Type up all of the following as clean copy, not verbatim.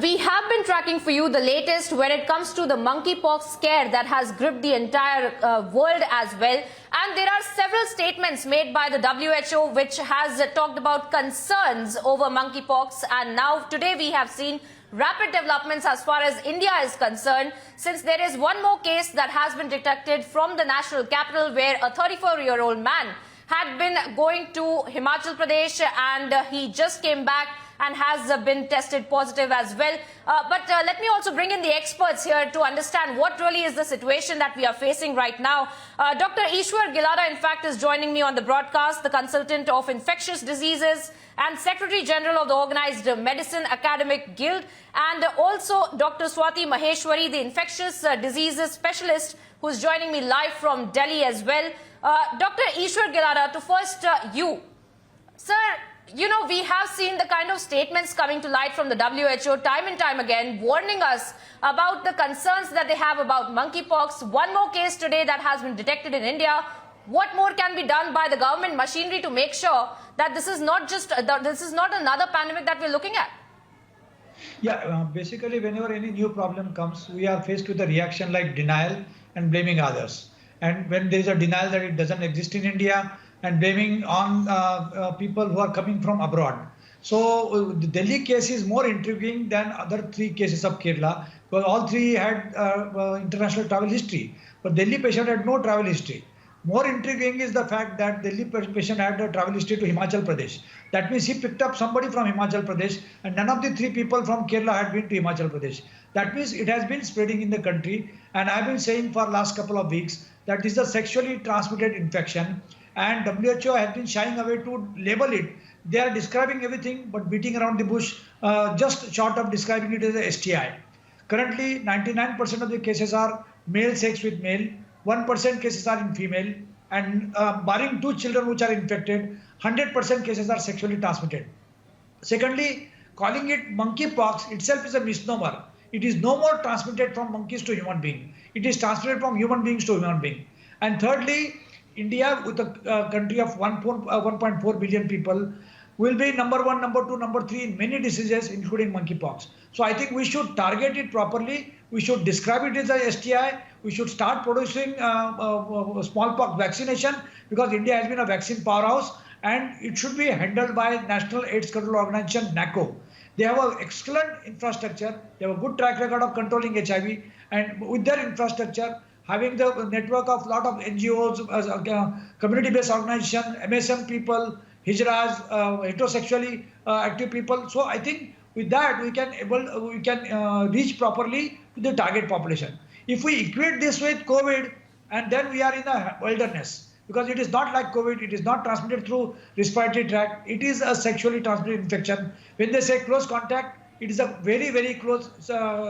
we have been tracking for you the latest when it comes to the monkeypox scare that has gripped the entire world as well. And there are several statements made by the WHO which has talked about concerns over monkeypox. And now today we have seen rapid developments as far as India is concerned, since there is one more case that has been detected from the national capital where a 34-year-old man had been going to Himachal Pradesh and he just came back and has been tested positive as well. But let me also bring in the experts here to understand what really is the situation that we are facing right now. Dr. Ishwar Gilada, in fact, is joining me on the broadcast, the consultant of infectious diseases and Secretary General of the Organized Medicine Academic Guild, and also Dr. Swati Maheshwari, the infectious diseases specialist, who is joining me live from Delhi as well. Dr. Ishwar Gilada, to first you. Sir, you know, we have seen the kind of statements coming to light from the WHO time and time again, warning us about the concerns that they have about monkeypox. One more case today that has been detected in India. What more can be done by the government machinery to make sure that this is not just this is not another pandemic that we're looking at? Yeah, basically, whenever any new problem comes, we are faced with a reaction like denial and blaming others. And when there is a denial that it doesn't exist in India, and blaming on people who are coming from abroad. So the Delhi case is more intriguing than other three cases of Kerala, because all three had international travel history, but Delhi patient had no travel history. More intriguing is the fact that Delhi patient had a travel history to Himachal Pradesh. That means he picked up somebody from Himachal Pradesh, and none of the three people from Kerala had been to Himachal Pradesh. That means it has been spreading in the country, and I've been saying for last couple of weeks that this is a sexually transmitted infection. And WHO has been shying away to label it. They are describing everything but beating around the bush, just short of describing it as a STI. Currently, 99% of the cases are male sex with male, 1% cases are in female, and barring 2 children which are infected, 100% cases are sexually transmitted. Secondly, calling it monkeypox itself is a misnomer. It is no more transmitted from monkeys to human being. It is transmitted from human beings to human being. And thirdly, India, with a country of 1.4 billion people, will be number 1, number 2, number 3 in many diseases, including monkeypox. So I think we should target it properly. We should describe it as a STI. We should start producing smallpox vaccination, because India has been a vaccine powerhouse, and it should be handled by National AIDS Control Organization, NACO. They have an excellent infrastructure. They have a good track record of controlling HIV, and with their infrastructure, having the network of a lot of NGOs, community-based organization, MSM people, hijras, heterosexually active people. So I think with that we can reach properly to the target population. If we equate this with COVID, and then we are in a wilderness, because it is not like COVID. It is not transmitted through respiratory tract. It is a sexually transmitted infection. When they say close contact, it is a very, very close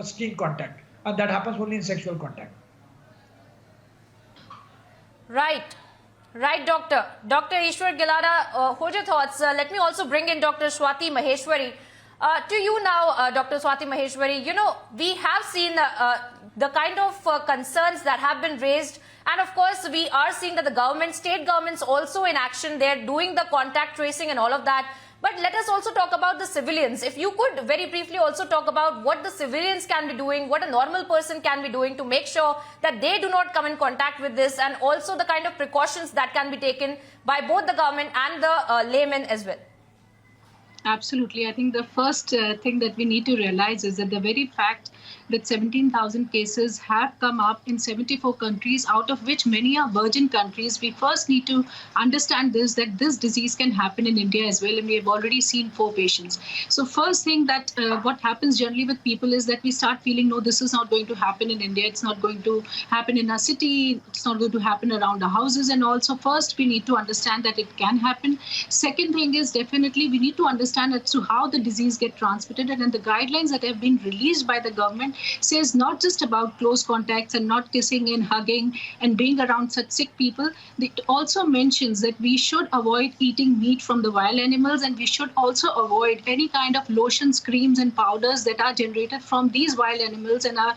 skin contact, and that happens only in sexual contact. Right, Doctor. Dr. Ishwar Gilada, hold your thoughts. Let me also bring in Dr. Swati Maheshwari. To you now, Dr. Swati Maheshwari, you know, we have seen the kind of concerns that have been raised. And of course, we are seeing that the government, state governments also in action. They're doing the contact tracing and all of that. But let us also talk about the civilians. If you could very briefly also talk about what the civilians can be doing, what a normal person can be doing to make sure that they do not come in contact with this, and also the kind of precautions that can be taken by both the government and the laymen as well. Absolutely. I think the first thing that we need to realize is that the very fact that 17,000 cases have come up in 74 countries, out of which many are virgin countries, we first need to understand that this disease can happen in India as well, and we have already seen 4 patients. So first thing that what happens generally with people is that we start feeling, no, this is not going to happen in India, it's not going to happen in our city, it's not going to happen around our houses, and also first we need to understand that it can happen. Second thing is definitely we need to understand as to how the disease gets transmitted, and the guidelines that have been released by the government government says not just about close contacts and not kissing and hugging and being around such sick people. It also mentions that we should avoid eating meat from the wild animals, and we should also avoid any kind of lotions, creams and powders that are generated from these wild animals and are,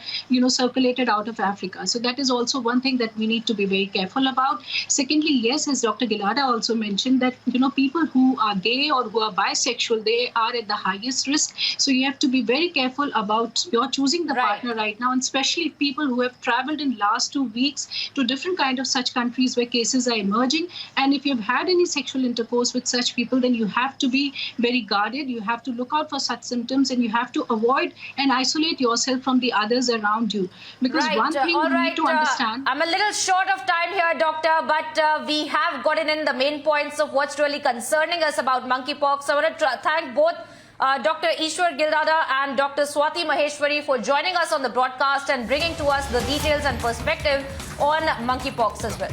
circulated out of Africa. So that is also one thing that we need to be very careful about. Secondly, yes, as Dr. Gilada also mentioned, that, people who are gay or who are bisexual, they are at the highest risk. So you have to be very careful about your choosing the partner right now, and especially people who have traveled in last 2 weeks to different kind of such countries where cases are emerging. And if you've had any sexual intercourse with such people, then you have to be very guarded. You have to look out for such symptoms, and you have to avoid and isolate yourself from the others around you. Because one thing you need to understand... I'm a little short of time here, Doctor, but we have gotten in the main points of what's really concerning us about monkeypox. I want to thank both Dr. Ishwar Gilada and Dr. Swati Maheshwari for joining us on the broadcast and bringing to us the details and perspective on monkeypox as well.